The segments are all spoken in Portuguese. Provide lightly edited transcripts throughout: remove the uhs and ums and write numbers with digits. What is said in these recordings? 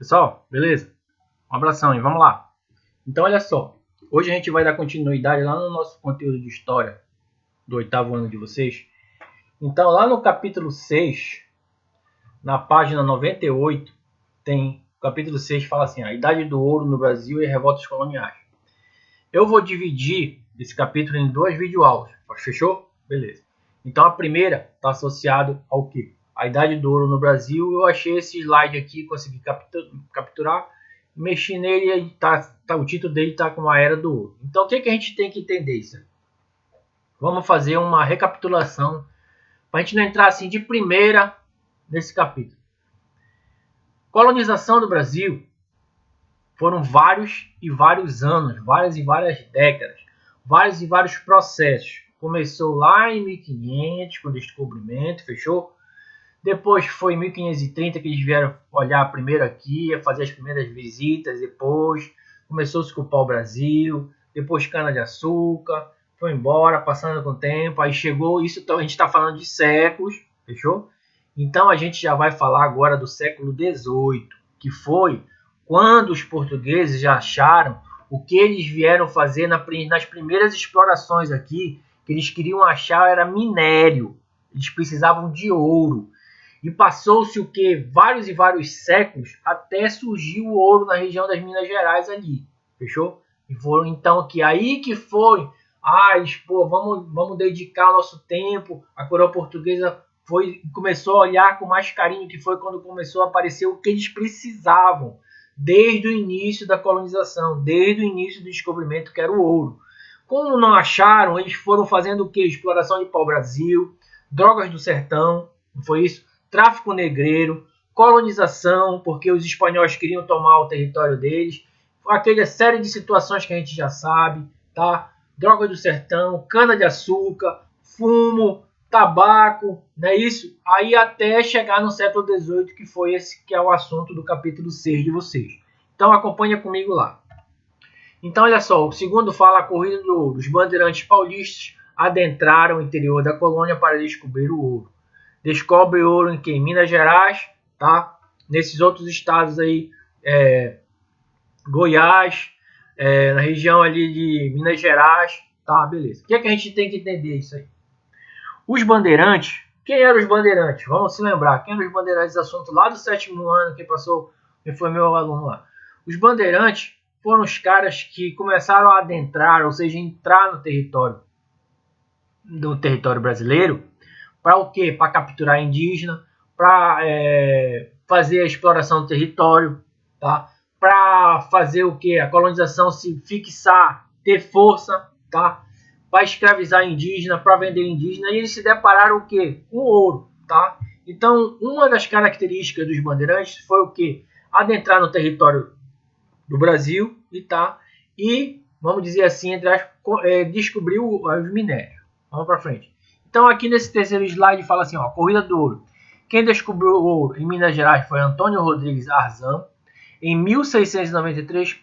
Pessoal, beleza? Um abração e vamos lá. Então, olha só. Hoje a gente vai dar continuidade lá no nosso conteúdo de história do 8º ano de vocês. Então, lá no capítulo 6, na página 98, tem o capítulo 6 fala assim: a Idade do Ouro no Brasil e revoltas coloniais. Eu vou dividir esse capítulo em duas videoaulas. Fechou? Beleza. Então, a primeira está associada ao quê? A Idade do Ouro no Brasil. Eu achei esse slide aqui, consegui capturar, mexi nele e o título dele está com a Era do Ouro. Então, o que a gente tem que entender isso? Vamos fazer uma recapitulação para a gente não entrar assim de primeira nesse capítulo. Colonização do Brasil foram vários e vários anos, várias e várias décadas, vários e vários processos. Começou lá em 1500 com o descobrimento, fechou? Depois foi em 1530 que eles vieram olhar primeiro aqui, fazer as primeiras visitas, depois começou-se a ocupar o Brasil, depois cana-de-açúcar, foi embora, passando com o tempo, aí chegou, isso a gente está falando de séculos, fechou? Então a gente já vai falar agora do século XVIII, que foi quando os portugueses já acharam o que eles vieram fazer nas primeiras explorações aqui, que eles queriam achar era minério, eles precisavam de ouro. E passou-se o que? Vários e vários séculos até surgir o ouro na região das Minas Gerais ali. Fechou? E foram então que aí que foi. Vamos dedicar o nosso tempo. A coroa portuguesa começou a olhar com mais carinho, que foi quando começou a aparecer o que eles precisavam. Desde o início da colonização, desde o início do descobrimento, que era o ouro. Como não acharam, eles foram fazendo o que? Exploração de pau-brasil, drogas do sertão, não foi isso? Tráfico negreiro, colonização, porque os espanhóis queriam tomar o território deles, aquela série de situações que a gente já sabe, tá? Droga do sertão, cana-de-açúcar, fumo, tabaco, não é isso? Aí até chegar no século XVIII, que foi esse que é o assunto do capítulo 6 de vocês. Então acompanha comigo lá. Então olha só, o segundo fala a corrida do ouro. Os bandeirantes paulistas adentraram o interior da colônia para descobrir o ouro. Descobre ouro em quem? Minas Gerais, tá? Nesses outros estados aí, Goiás, na região ali de Minas Gerais, tá? Beleza. O que é que a gente tem que entender isso aí? Os bandeirantes, quem eram os bandeirantes? Vamos se lembrar, quem eram os bandeirantes? Assunto lá do 7º ano, quem foi meu aluno lá. Os bandeirantes foram os caras que começaram a adentrar, ou seja, entrar no território brasileiro. Para o quê? Para capturar indígena, para fazer a exploração do território, tá? Para fazer o quê? A colonização se fixar, ter força, tá? Para escravizar indígena, para vender indígena, e eles se depararam o quê? Com ouro, tá? Então, uma das características dos bandeirantes foi o quê? Adentrar no território do Brasil, e vamos dizer assim, descobrir os minérios. Vamos para frente. Então, aqui nesse terceiro slide fala assim, ó, corrida do ouro. Quem descobriu o ouro em Minas Gerais foi Antônio Rodrigues Arzão, em 1693,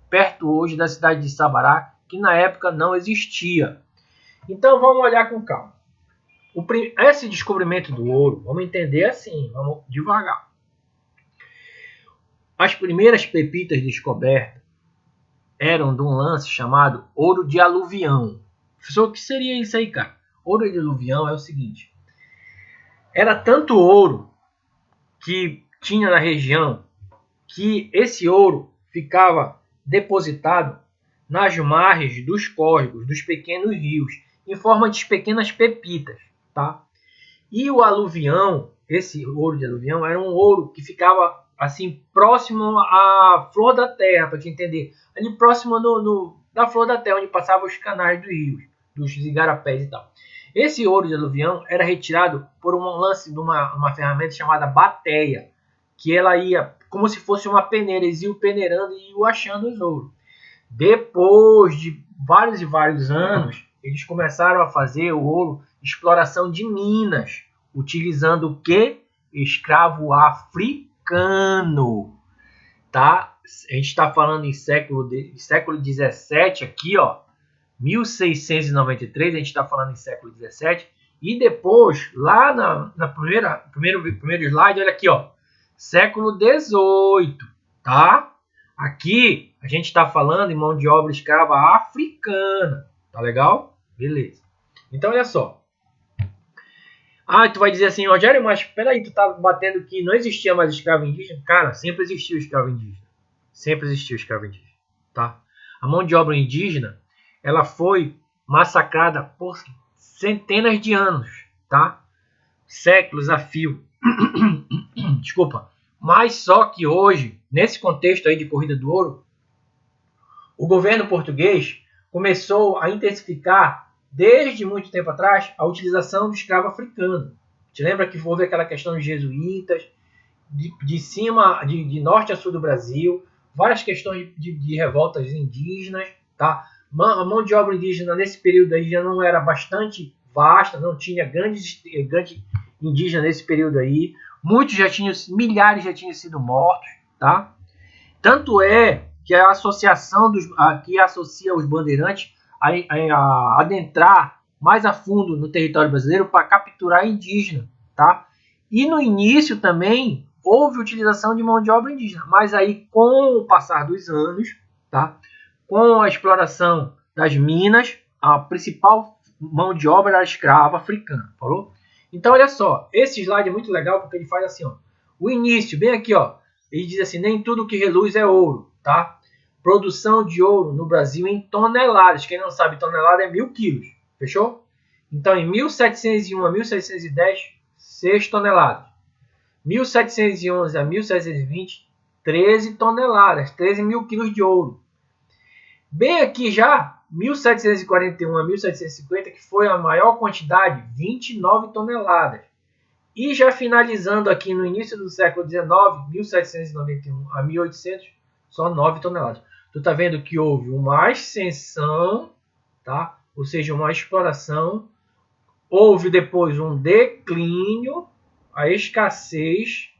perto hoje da cidade de Sabará, que na época não existia. Então, vamos olhar com calma. Esse descobrimento do ouro, vamos entender assim, vamos devagar. As primeiras pepitas descobertas eram de um lance chamado ouro de aluvião. O que seria isso aí, cara? Ouro de aluvião é o seguinte: era tanto ouro que tinha na região que esse ouro ficava depositado nas margens dos córregos, dos pequenos rios, em forma de pequenas pepitas, tá? E o aluvião, esse ouro de aluvião, era um ouro que ficava assim próximo à flor da terra, para te entender, ali próximo da flor da terra, onde passavam os canais dos rios, dos igarapés e tal. Esse ouro de aluvião era retirado por um lance de uma ferramenta chamada bateia, que ela ia como se fosse uma peneira, eles iam peneirando e iam achando os ouros. Depois de vários e vários anos, eles começaram a fazer o ouro, exploração de minas, utilizando o que? Escravo africano, tá? A gente está falando em século XVII aqui, ó, 1693, a gente está falando em século XVII, e depois, lá na primeiro slide, olha aqui, ó, século XVIII, tá? Aqui a gente está falando em mão de obra escrava africana, tá legal? Beleza. Então olha só. Ah, tu vai dizer assim, Rogério, mas peraí, tu tá batendo que não existia mais escravo indígena? Cara, sempre existiu escravo indígena. Sempre existiu escravo indígena, tá? A mão de obra indígena, ela foi massacrada por centenas de anos, tá? Séculos a fio. Desculpa. Mas só que hoje, nesse contexto aí de corrida do ouro, o governo português começou a intensificar, desde muito tempo atrás, a utilização do escravo africano. Te lembra que houve aquela questão dos jesuítas, de norte a sul do Brasil, várias questões de revoltas indígenas, tá? A mão de obra indígena nesse período aí já não era bastante vasta, não tinha grandes indígenas nesse período aí. Muitos já tinham, milhares já tinham sido mortos, tá? Tanto é que a associação que associa os bandeirantes a adentrar mais a fundo no território brasileiro para capturar indígena, tá? E no início também houve utilização de mão de obra indígena, mas aí com o passar dos anos, tá? Com a exploração das minas, a principal mão de obra era a escrava africana, falou? Então olha só, esse slide é muito legal porque ele faz assim, ó, o início, bem aqui, ó, ele diz assim, nem tudo que reluz é ouro, tá? Produção de ouro no Brasil em toneladas, quem não sabe, tonelada é 1000 quilos, fechou? Então em 1701 a 1710, 6 toneladas. 1711 a 1720, 13 toneladas, 13 mil quilos de ouro. Bem aqui já, 1741 a 1750, que foi a maior quantidade, 29 toneladas. E já finalizando aqui no início do século XIX, 1791 a 1800, só 9 toneladas. Tu tá vendo que houve uma ascensão, tá? Ou seja, uma exploração. Houve depois um declínio, a escassez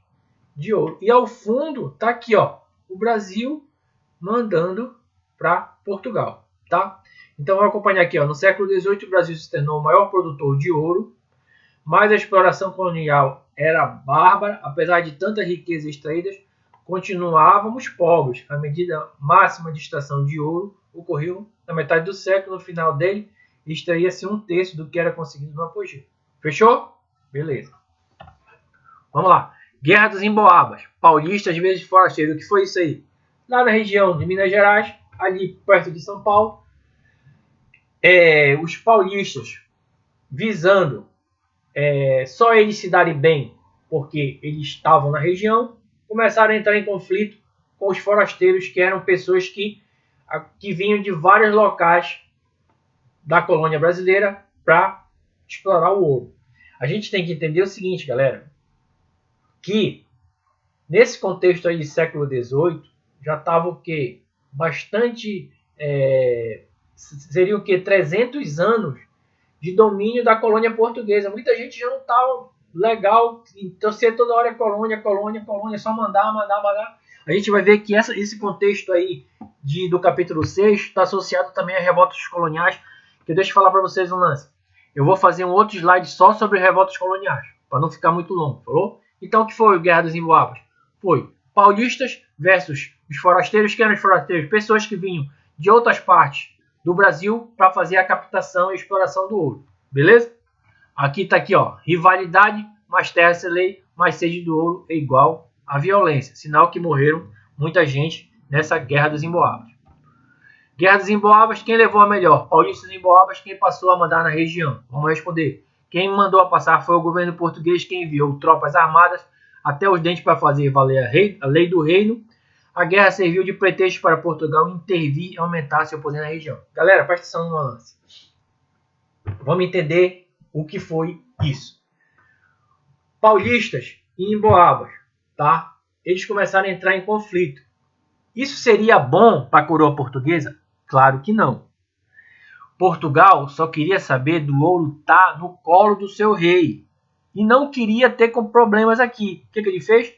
de ouro. E ao fundo tá aqui, ó, o Brasil mandando para Portugal, tá? Então vamos acompanhar aqui, ó, no século XVIII o Brasil se tornou o maior produtor de ouro, mas a exploração colonial era bárbara, apesar de tantas riquezas extraídas, continuávamos pobres. A medida máxima de extração de ouro ocorreu na metade do século, no final dele extraía-se 1/3 do que era conseguido no apogeu. Fechou? Beleza. Vamos lá. Guerra dos Emboabas. Paulistas vezes forasteiros. O que foi isso aí? Lá na região de Minas Gerais, ali perto de São Paulo, os paulistas visando só eles se darem bem porque eles estavam na região, começaram a entrar em conflito com os forasteiros, que eram pessoas que vinham de vários locais da colônia brasileira para explorar o ouro. A gente tem que entender o seguinte, galera, que nesse contexto aí de século XVIII já estava o quê? Bastante, seria o quê? 300 anos de domínio da colônia portuguesa. Muita gente já não estava legal, então ser toda hora colônia, só mandar. A gente vai ver que esse contexto aí do capítulo 6 está associado também a revoltas coloniais, que deixa eu falar para vocês um lance. Eu vou fazer um outro slide só sobre revoltas coloniais, para não ficar muito longo, falou? Então o que foi o Guerra dos Emboabas? Foi paulistas versus os forasteiros. Que eram os forasteiros? Pessoas que vinham de outras partes do Brasil para fazer a captação e exploração do ouro. Beleza? Aqui está aqui, ó, rivalidade mais terra sem lei, mais sede do ouro é igual a violência. Sinal que morreram muita gente nessa Guerra dos Emboabas. Guerra dos Emboabas, quem levou a melhor? Paulistas e Emboabas, quem passou a mandar na região? Vamos responder. Quem mandou a passar foi o governo português, que enviou tropas armadas até os dentes para fazer valer a lei do reino. A guerra serviu de pretexto para Portugal intervir e aumentar seu poder na região. Galera, presta atenção no lance. Vamos entender o que foi isso. Paulistas e Emboabas, tá? Eles começaram a entrar em conflito. Isso seria bom para a coroa portuguesa? Claro que não. Portugal só queria saber do ouro estar no colo do seu rei. E não queria ter com problemas aqui. O que ele fez?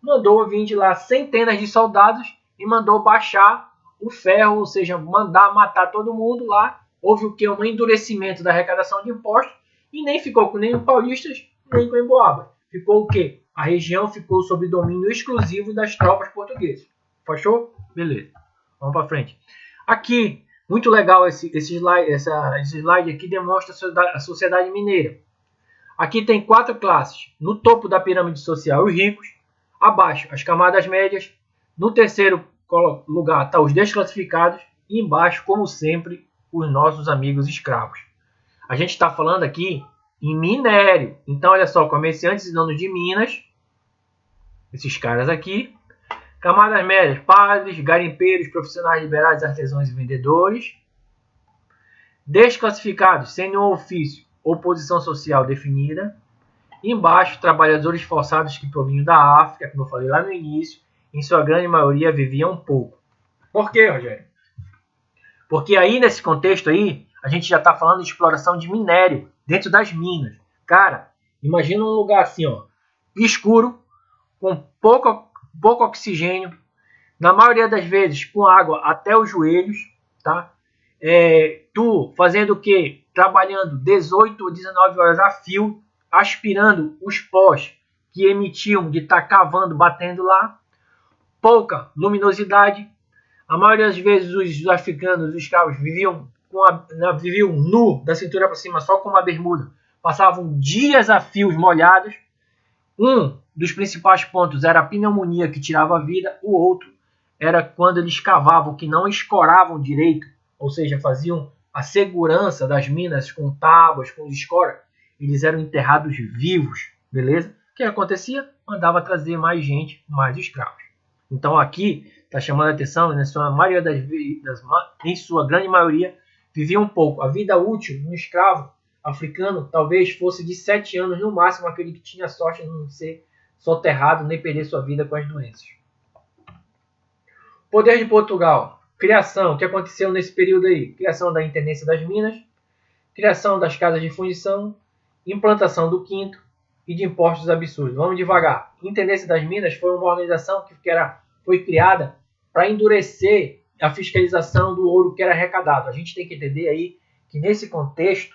Mandou vir de lá centenas de soldados e mandou baixar o ferro, ou seja, mandar matar todo mundo lá. Houve o que? Um endurecimento da arrecadação de impostos e nem ficou com nem paulistas, nem com Emboabas. ficou o quê? A região ficou sob domínio exclusivo das tropas portuguesas. Fechou? Beleza. Vamos para frente. Aqui, muito legal esse slide aqui demonstra a sociedade mineira. Aqui tem 4 classes. No topo da pirâmide social, os ricos. Abaixo, as camadas médias. No terceiro lugar, estão os desclassificados. E embaixo, como sempre, os nossos amigos escravos. A gente está falando aqui em minério. Então, olha só, comerciantes e donos de minas. Esses caras aqui. Camadas médias, padres, garimpeiros, profissionais liberais, artesãos e vendedores. Desclassificados, sem nenhum ofício ou posição social definida. E embaixo, trabalhadores forçados que provinham da África, como eu falei lá no início, em sua grande maioria viviam pouco. Por quê, Rogério? Porque aí, nesse contexto aí, a gente já está falando de exploração de minério dentro das minas. Cara, imagina um lugar assim, ó, escuro, com pouco oxigênio, na maioria das vezes com água até os joelhos, tá? Tu fazendo o quê? Trabalhando 18 ou 19 horas a fio, aspirando os pós que emitiam de estar cavando, batendo lá, pouca luminosidade. A maioria das vezes os africanos, os escravos, viviam nu da cintura para cima, só com uma bermuda. Passavam dias a fios molhados. Um dos principais pontos era a pneumonia, que tirava a vida. O outro era quando eles cavavam, que não escoravam direito, ou seja, faziam a segurança das minas com tábuas, com escora. Eles eram enterrados vivos, beleza? O que acontecia? Mandava trazer mais gente, mais escravos. Então aqui está chamando a atenção, em sua grande maioria, viviam um pouco. A vida útil de um escravo africano talvez fosse de 7 anos no máximo, aquele que tinha sorte de não ser soterrado nem perder sua vida com as doenças. Poder de Portugal. Criação. O que aconteceu nesse período aí? Criação da Intendência das Minas, criação das casas de fundição, implantação do quinto e de impostos absurdos. Vamos devagar. Intendência das Minas foi uma organização que foi criada para endurecer a fiscalização do ouro que era arrecadado. A gente tem que entender aí que nesse contexto,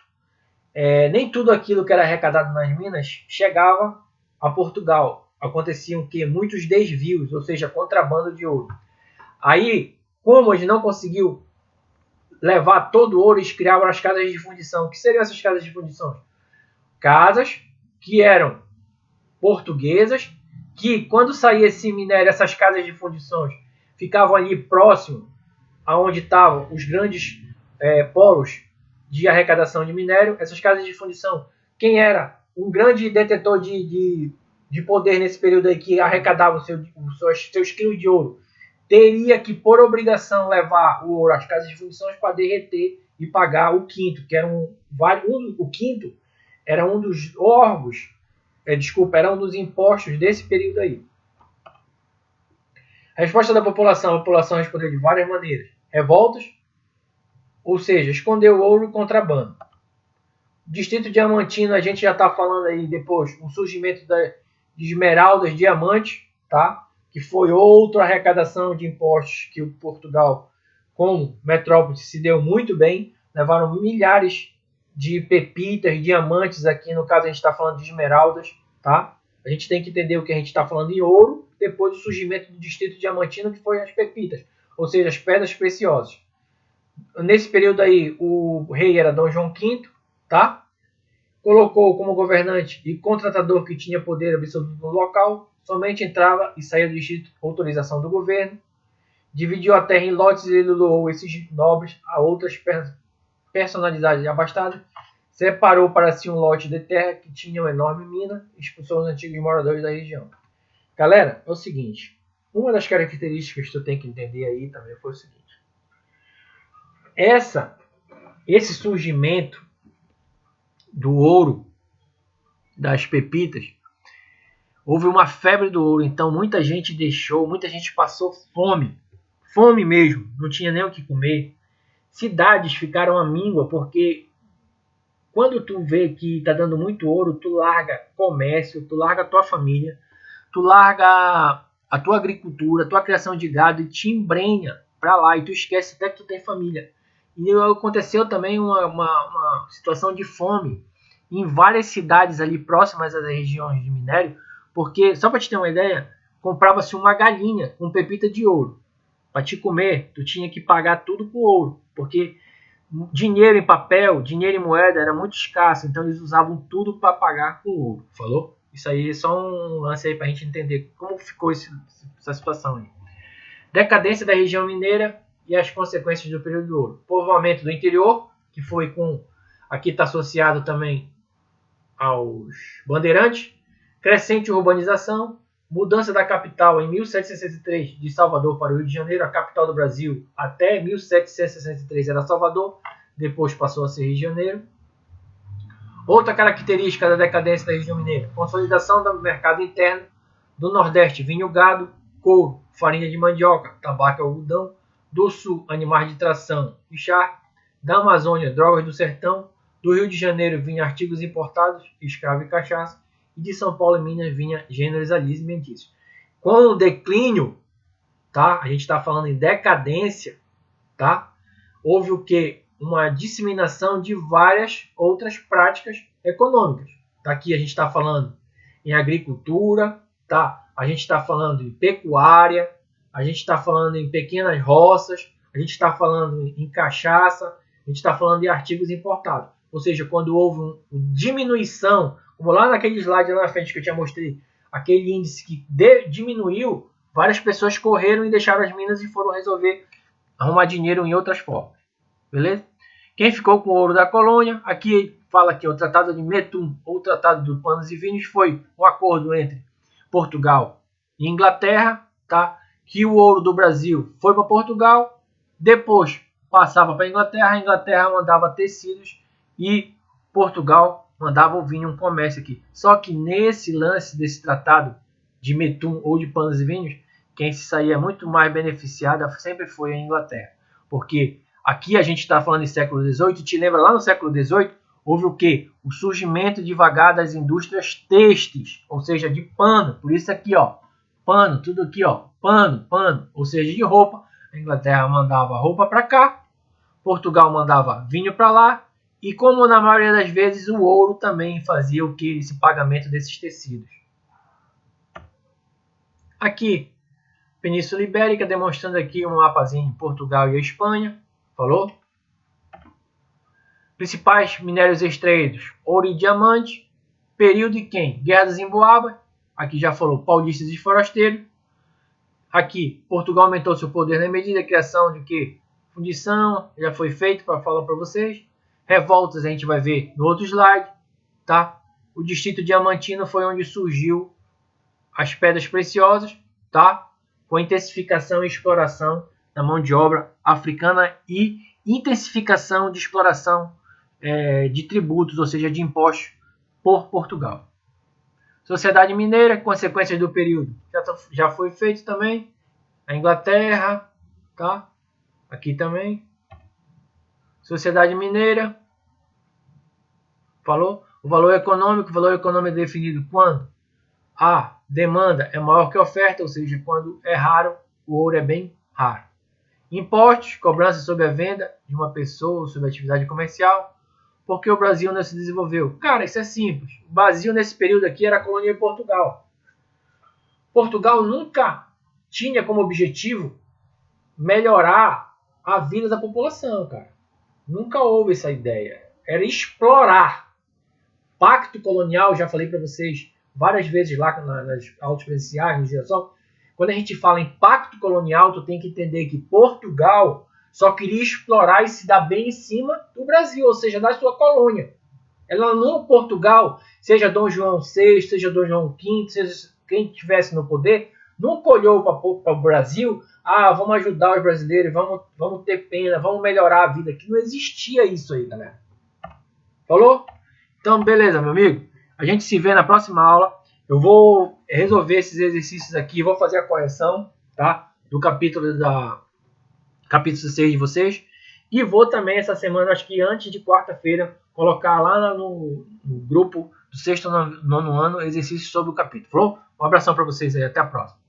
nem tudo aquilo que era arrecadado nas minas chegava a Portugal. Aconteciam que muitos desvios, ou seja, contrabando de ouro. Aí, como a gente não conseguiu levar todo o ouro, eles criavam as casas de fundição. O que seriam essas casas de fundição? Casas que eram portuguesas, que quando saía esse minério, essas casas de fundições ficavam ali próximo aonde estavam os grandes polos de arrecadação de minério. Essas casas de fundição, quem era um grande detentor de poder nesse período aí, que arrecadava seus quilos de ouro, teria que, por obrigação, levar o ouro às casas de fundições para derreter e pagar o quinto, que era o quinto era um dos órgãos, era um dos impostos desse período aí. A resposta da população: a população respondeu de várias maneiras. Revoltas, ou seja, esconder o ouro e contrabando. Distrito Diamantino, a gente já está falando aí depois, o surgimento de esmeraldas, diamantes, tá? Que foi outra arrecadação de impostos que o Portugal, como metrópole, se deu muito bem. Levaram milhares de pepitas, diamantes aqui, no caso a gente está falando de esmeraldas, tá? A gente tem que entender o que a gente está falando em ouro, depois do surgimento do Distrito Diamantino, que foi as pepitas, ou seja, as pedras preciosas. Nesse período aí, o rei era Dom João V, tá? Colocou como governante e contratador que tinha poder absoluto no local, somente entrava e saía do distrito com autorização do governo, dividiu a terra em lotes e doou esses nobres a outras personalidades abastadas, separou para si um lote de terra que tinha uma enorme mina e expulsou os antigos moradores da região. Galera, é o seguinte, uma das características que tu tem que entender aí também foi o seguinte: esse surgimento do ouro, das pepitas, houve uma febre do ouro, então muita gente passou fome mesmo, não tinha nem o que comer. Cidades ficaram à míngua, porque quando tu vê que está dando muito ouro, tu larga comércio, tu larga a tua família, tu larga a tua agricultura, a tua criação de gado e te embrenha para lá, e tu esquece até que tu tem família. E aconteceu também uma situação de fome em várias cidades ali próximas às regiões de minério, porque, só para te ter uma ideia, comprava-se uma galinha com pepita de ouro. Para te comer, tu tinha que pagar tudo com ouro, porque dinheiro em papel, dinheiro em moeda era muito escasso, então eles usavam tudo para pagar com ouro. Falou? Isso aí é só um lance aí para a gente entender como ficou essa situação aí. Decadência da região mineira e as consequências do período do ouro. Povoamento do interior, que foi com... Aqui está associado também aos bandeirantes. Crescente urbanização. Mudança da capital em 1763 de Salvador para o Rio de Janeiro. A capital do Brasil até 1763 era Salvador. Depois passou a ser Rio de Janeiro. Outra característica da decadência da região mineira. Consolidação do mercado interno. Do Nordeste, vinho, gado, couro, farinha de mandioca, tabaco e algodão. Do Sul, animais de tração e char. Da Amazônia, drogas do sertão. Do Rio de Janeiro, vinha artigos importados, escravo e cachaça. E de São Paulo e Minas, vinha gêneros alimentícios. Com o declínio, tá? A gente está falando em decadência, tá? Houve o que? Uma disseminação de várias outras práticas econômicas. Aqui a gente está falando em agricultura, tá? A gente está falando em pecuária, a gente está falando em pequenas roças, a gente está falando em cachaça, a gente está falando de artigos importados. Ou seja, quando houve uma diminuição, como lá naquele slide lá na frente que eu tinha mostrado, aquele índice que diminuiu, várias pessoas correram e deixaram as minas e foram resolver arrumar dinheiro em outras formas. Beleza? Quem ficou com o ouro da colônia, aqui fala que o Tratado de Metum, ou o Tratado dos Panos e Vinhos, foi um acordo entre Portugal e Inglaterra, tá? Que o ouro do Brasil foi para Portugal, depois passava para a Inglaterra mandava tecidos e Portugal mandava o vinho, um comércio aqui. Só que nesse lance desse tratado de Metum ou de Panos e Vinhos, quem se saía muito mais beneficiada sempre foi a Inglaterra. Porque aqui a gente está falando em século XVIII, te lembra lá no século XVIII, houve o quê? O surgimento devagar das indústrias têxteis, ou seja, de pano. Por isso aqui, ó, pano, tudo aqui, ó, pano, ou seja, de roupa. A Inglaterra mandava roupa para cá, Portugal mandava vinho para lá, e como na maioria das vezes o ouro também fazia o que? Esse pagamento desses tecidos. Aqui, Península Ibérica, demonstrando aqui um mapazinho de Portugal e a Espanha. Falou? Principais minérios extraídos, ouro e diamante. Período de quem? Guerra das Emboabas. Aqui já falou paulistas e forasteiros. Aqui, Portugal aumentou seu poder na medida da criação de que? Fundição, já foi feito para falar para vocês. Revoltas a gente vai ver no outro slide, tá? O distrito diamantino foi onde surgiu as pedras preciosas, tá? Com intensificação e exploração da mão de obra africana e intensificação de exploração de tributos, ou seja, de impostos por Portugal. Sociedade mineira, consequências do período, já foi feito também. A Inglaterra, tá? Aqui também. Sociedade mineira. Falou? O valor econômico é definido quando a demanda é maior que a oferta, ou seja, quando é raro, o ouro é bem raro. Impostos, cobrança sobre a venda de uma pessoa, sobre a atividade comercial. Por que o Brasil não se desenvolveu? Cara, isso é simples. O Brasil, nesse período aqui, era colônia de Portugal. Portugal nunca tinha como objetivo melhorar a vida da população, cara. Nunca houve essa ideia. Era explorar. Pacto colonial, já falei para vocês várias vezes lá nas aulas presenciais, no Girassol. Quando a gente fala em pacto colonial, tu tem que entender que Portugal só queria explorar e se dar bem em cima do Brasil, ou seja, da sua colônia. Ela não, Portugal, seja Dom João VI, seja Dom João V, seja quem estivesse no poder, nunca olhou para o Brasil, vamos ajudar os brasileiros, vamos ter pena, vamos melhorar a vida. Que não existia isso aí, galera. Falou? Então, beleza, meu amigo. A gente se vê na próxima aula. Eu vou resolver esses exercícios aqui, vou fazer a correção, tá? Do capítulo 6 de vocês. E vou também essa semana, acho que antes de quarta-feira, colocar lá no grupo do 6º e 9º ano exercícios sobre o capítulo. Falou? Um abração para vocês aí, até a próxima.